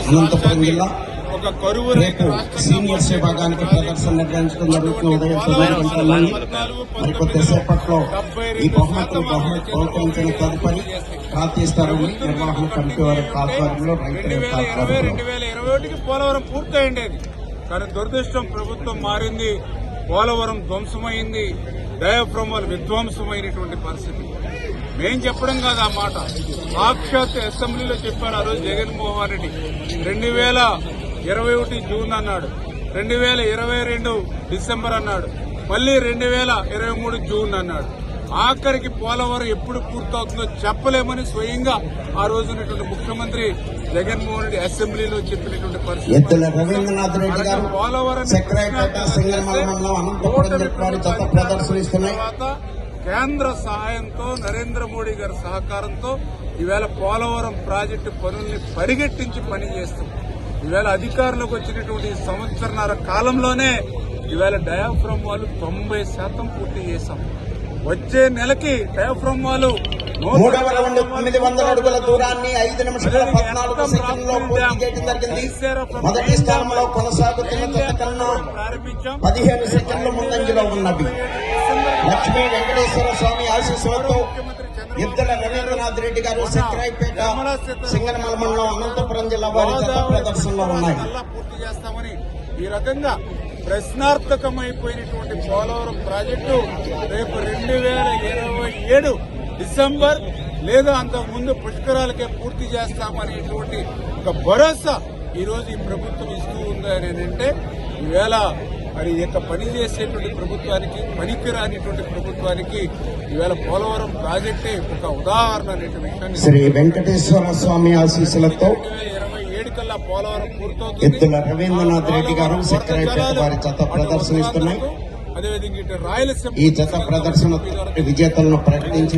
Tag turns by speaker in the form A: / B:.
A: అనంతపురం జిల్లా రేపు సీనియర్స్ విభాగానికి ప్రదర్శన నిర్వహించడం జరుగుతున్న ఉదయం 9 గంటల నుండి మరికొద్దిసేపట్లో ఈ బహుమతులు బహుకరించిన తదుపరి జాతీయ స్థాయి నిర్వహణ కమిటీ వారి ఆధ్వర్యంలో రైతుల యొక్క ఆధ్వర్యంలో
B: 2021కి పోలవరం పూర్తయిండేది. కానీ దురదృష్టం ప్రభుత్వం మారింది, పోలవరం ధ్వంసమైంది, డయాఫ్రమాలు విధ్వంసమైనటువంటి పరిస్థితి. మేం చెప్పడం కాదు ఆ మాట, సాక్షాత్ అసెంబ్లీలో చెప్పారు ఆ రోజు జగన్మోహన్ రెడ్డి. 2021 జూన్ అన్నాడు, 2022 డిసెంబర్ అన్నాడు, మళ్లీ 2023 జూన్ అన్నాడు. ఆఖరికి పోలవరం ఎప్పుడు పూర్తవుతుందో చెప్పలేమని స్వయంగా ఆ రోజు ఉన్నటువంటి ముఖ్యమంత్రి జగన్మోహన్ రెడ్డి అసెంబ్లీలో చెప్పినటువంటి పరిస్థితి. తర్వాత కేంద్ర సహాయంతో నరేంద్ర మోడీ గారి సహకారంతో ఈవేళ పోలవరం ప్రాజెక్టు పనుల్ని పరిగెట్టించి పనిచేస్తాం. ఈవేళ అధికారంలోకి వచ్చినటువంటి సంవత్సరన్నర కాలంలోనే ఈవేళ డయాఫ్రమ్ వాళ్ళు 90% పూర్తి చేశాం. వచ్చే నెలకి డయాఫ్రమ్ వాళ్ళు
A: 900 అడుగుల దూరాన్ని 5 నిమిషాల 14 సెకండ్లలో పూర్తి చేయడం జరిగింది. మొదటి స్థానంలో కొనసాగుతున్న జతకన్నా 15 సెకండ్ల ముందంజలో ఉన్నవి. లక్ష్మీ వెంకటేశ్వర స్వామి ఆశీస్సులతో ఇద్దల రవీంద్రనాథ్ రెడ్డి గారు సెక్రాయిపేట సింగనమల మండలం అనంతపురం జిల్లా వారి జత ప్రదర్శనలో ఉన్నాయి.
B: పూర్తి చేస్తామని ఈ రకంగా ప్రశ్నార్థకమైపోయినటువంటి పోలవరం ప్రాజెక్టు రేపు 2027 డిసెంబర్ లేదా అంతకుముందు పుష్కరాలకే పూర్తి చేస్తామనేటువంటి ఒక భరోసా ఈరోజు ఈ ప్రభుత్వం ఇస్తూ ఉందని అంటే ఈవేళ మరి ఇక పనిచేసేటువంటి ప్రభుత్వానికి, పనికిరానిటువంటి ప్రభుత్వానికి ఈవేళ పోలవరం ప్రాజెక్టే ఒక ఉదాహరణ అనేటువంటి విషయాన్ని
A: శ్రీ వెంకటేశ్వర స్వామి ఆశీస్సులతో
B: 2027 కల్లా పోలవరం పూర్తవుతుంది.
A: ఇద్దల రవీంద్రనాథ్ రెడ్డి గారు సెక్రటరీ వారి జత ప్రదర్శనిస్తున్నాయి.
B: అదేవిధంగా రాయలసీమ
A: ఈ జత ప్రదర్శన విజేతలను ప్రకటించి